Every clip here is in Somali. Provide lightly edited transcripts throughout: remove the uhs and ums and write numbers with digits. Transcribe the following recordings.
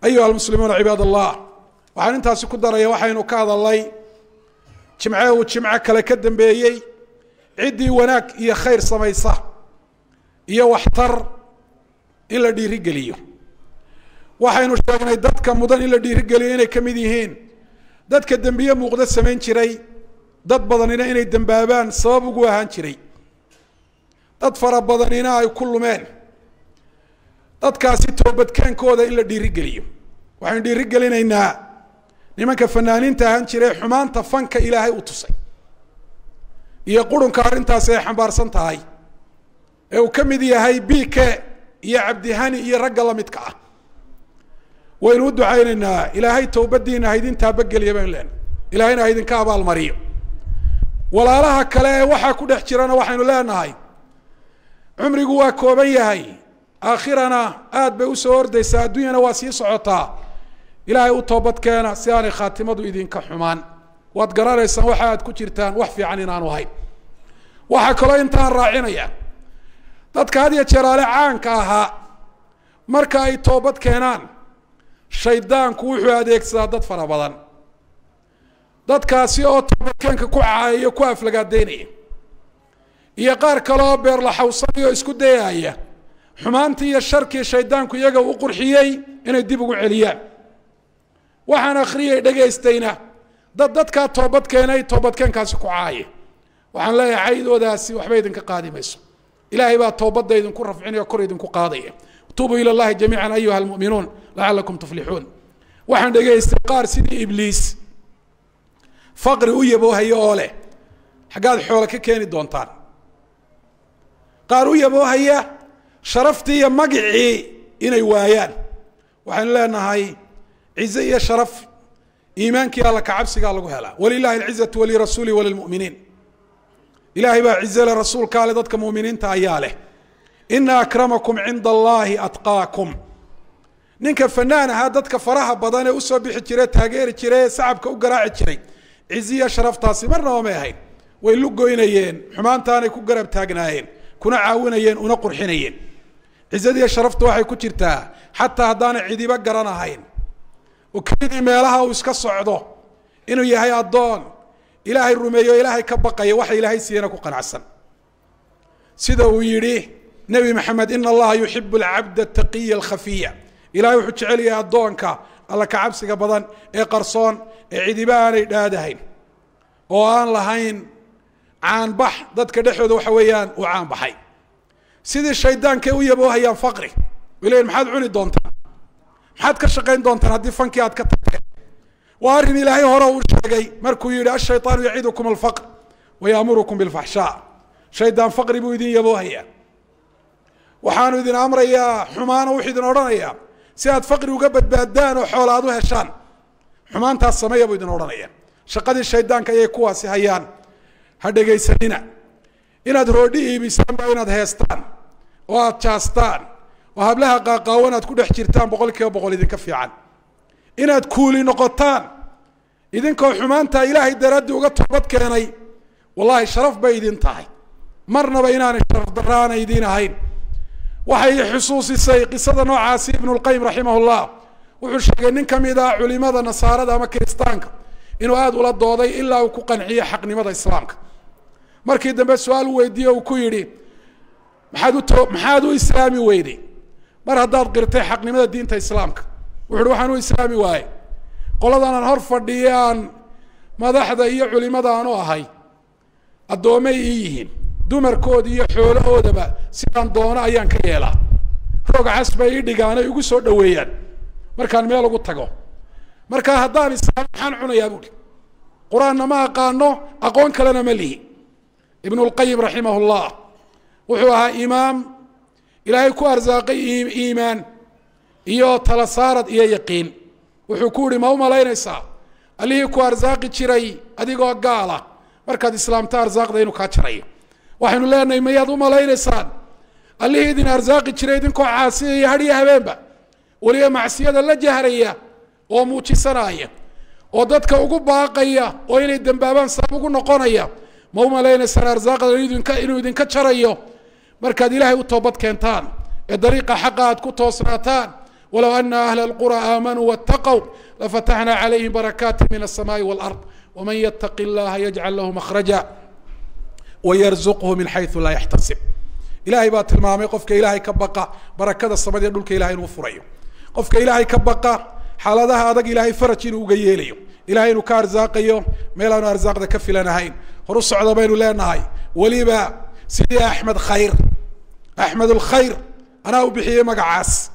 أيها المسلمون عباد الله وحان انتاas ku daraya waxaynu ka hadalay jimcaha kale ka dambeeyay cidii wanaag iyo khayr samaysa iyo waxtar in la dhiiri geliyo waxaynu sheegnay dadka mudan in la dhiiri geliyo inay kamid yihiin dadka dambiye muuqda sameyn jiray dad badanina inay dambaabaan sabab ugu ahaan jiray dad fara badanina ay ku lumeen dadkaasi toobadkeenkooda in la dhiiri geliyo waxaan dhiiri gelinaynaa nimanka fanaaniinta ahaan jiray xumaanta fanka ilaahay u tusay iyo qurunka arintaas ay xambaarsan tahay ee uu kamid yahay BK iyo Cabdihani iyo ragga la midka ah waynu ducaynaynaa ilaahay toobadiina haydin taabageliya baan leen ilaahayna haydin ka abaal mariyo walaalaha kale waxa ku dhex jirana waxaynu leenahay umrigu waa kooban yahay aakhirana aad bay u soo ordaysaa adduunyana waa sii socotaa ilaahay u toobad keena si aanay khaatimadu idinka xumaan waad garanaysan waxa aad ku jirtaan wax fiican inaanu ahayn waxa kale intaan raacinaya dadka had iyo jeer caanka ahaa marka ay toobad keenaan shaydaanku wuxuu adeegsadaa dad fara badan dadkaasi oo toobadkeenka ku caayo ku aflagaadeynaya iyo qaar kale oo beer la xawsanayo isku dayaya xumaantii iyo sharkii shaydaanku iyaga u qurxiyay inay dib ugu celiyaan waxaan akhriyay dhageystayna dadka toobad keenay toobadkeenkaasi ku caaye waxaan leeyahay caydoodaasi waxba idinka qaadi mayso ilaahay baa toobada idinku rafcinaya kor idinku qaadaya tuubu ila allah jamiican ayuha almu'minuun la'allakum tuflixuun waxaan dhageystay qaar sidii ibliis faqri u yaboohayo oo leh xagaad xoolo ka keeni doontaan qaar u yaboohaya sharaftii iyo magicii inay waayaan waxaan leenahay ciise iyo sharaf iimaankii alla ka cabsiga lagu helaa walillahi al'izzatu wa lirasuuli wa lilmu'miniin ilaahay baa ciise la rasuulka ale dadka mu'miniinta ayaa leh inna akramakum 'inda allahi atqaakum ninka fanaanaha dadka faraha badan ee u soo bixi jiray taageeri jiray sacabka u garaaci jiray ciise iyo sharaftaasi marna ma ahayn way lugoynayeen xumaantaanay ku garab taagnaayeen kuna caawinayeen una qurxinayeen ciisadiya sharaftu waxay ku jirtaa xataa hadaan ciidiba garanahayn oo kidii meelaha uu iska socdo inuu yahay adoon ilaahay rumeeyo ilaahay ka baqay waxa ilaahay siiyana ku qanacsan sida uu yiri nabi maxamed inna allaha yuhibbu al-'abda at-taqiyya al-khafiyya ilaahay wuxuu jecel yahay adoonka alla ka cabsiga badan ee qarsoon ee ciidiba aanay dhaadahayn oo aan lahayn aan bax dadka dhexdooda waxa weeyaan uu aan baxay sidii shaydaanka u yaboohayaan faqri wiileen maxaad cuni doontaan maxaad ka shaqeyn doontaan haddii fankii aad ka tagteen waa arrin ilaahay hore uu sheegay markuu yidhi ashaytaanu yaciidukum alfaqr wayaamurukum bilfaxshaa shaydaan faqri buu idin yaboohayaa waxaanu idin amrayaa xumaana wuxuu idin odhanayaa si aad faqri uga badbaadaan oo xoolo aad u heshaan xumaantaas sameeya buu idin odhanayaa shaqadii shaydaanka ayay kuwaasi hayaan ha dhegaysanina inaad roodhi iibisaan baa inaad heestaan oo aad jaastaan oo hablaha qaaqaawan aad ku dhex jirtaan 100% idinka fiican inaad kuuli noqotaan idinkoo xumaanta ilaahay daraaddi uga toobad keenay wallahi sharaf bay idin tahay marnaba inaan sharaf daraan idin ahayn waxay xusuusisay qisada noocaasi ibn al-qayyim rahimahullah wuxuu sheegay nin kamid ah culimada nasaarada ama kristaanka inuu aad ula dooday ilaa uu ku qanciyo xaqnimada islaamka markii dambe su'aal weydiiyay uu ku yiri maxaad u islaami weyday mar haddaad qirtay xaqnimada diinta islaamka wuxuu waxaan u islaami waayay qoladan aan hor fadhiyaan madaxda iyo culimada aan u ahay adoomay yihiin dumarkood iyo xoolahoodaba sidaan doono ayaan ka yeelaa roog casbay dhigaan ay ugu soo dhaweeyaan markaan meel ugu tago marka haddaan islaam waxaan cunayaa buuri quraanna ma aqaano aqoon kalena ma lihi ibn al-qayyim rahimahullah wuxuu ahaa imaam ilaahay ku arsaaqay iimaan iyo tala saarad iyo yaqiin wuxuu ku yiri ma u malaynaysaa alihii ku arsaaqi jiray adigoo gaala markaad islaamta arsaaqda inuu ka jarayo waxaanu leenahay mayaad u maleynaysaan allihii idin arsaaqi jiray idinkoo caasiya hadhiya habeenba waliba macsiyada la jahraya oo muujisanaya oo dadka ugu baaqaya oo inay dambaabaan sabab ugu noqonaya ma u maleynaysaan arsaaqda inuu idinka jarayo markaad ilaahay u toobad keentaan ee dariiqa xaqa aad ku toosnaataan ولو أن أهل القرى آمنوا واتقوا لفتحنا عليهم بركات من السماء والأرض ومن يتق الله يجعل له مخرجا ويرزقه من حيث لا يحتسب إلهي بات المامي قفك إلهي كبقى بركة الصمد يدلك إلهي نوفريه قفك إلهي كبقى حالها هذا إلهي فرج وجيليه إلهي نكار زاقيه ميلان أرزاق ذا كفي لنا هين هرس على بين لنا هاي وليبا سيدي أحمد خير أحمد الخير أنا أبيحيه مقعاس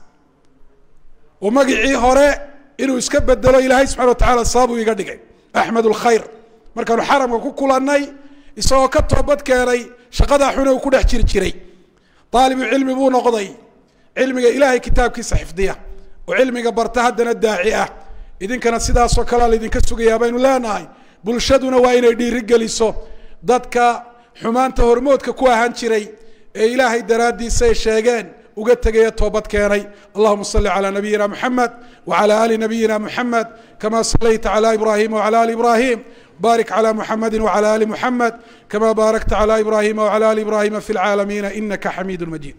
ومقعي هراء إنه يسكب الدلو إلهي سبحانه وتعالى صابو يقدقه أحمد الخير مركانو حرم وكل الناي يسوى كتوبت كاري شقدا حنا وكل حجر جري طالب علم بو نقضي علمك إلهي كتاب كيس حفظيه وعلمك برتهدنا الداعية إذن كانت سيدا سوكالا إذن كسوغيا بين لا ناي بلشدنا وين يدي رجاليسو ضدك حمان تهرموت كوا هانشري إلهي درادي سيشاغان وقد تجي توبت كاني اللهم صل على نبينا محمد وعلى آل نبينا محمد كما صليت على إبراهيم وعلى آل إبراهيم بارك على محمد وعلى آل محمد كما باركت على إبراهيم وعلى آل إبراهيم في العالمين إنك حميد مجيد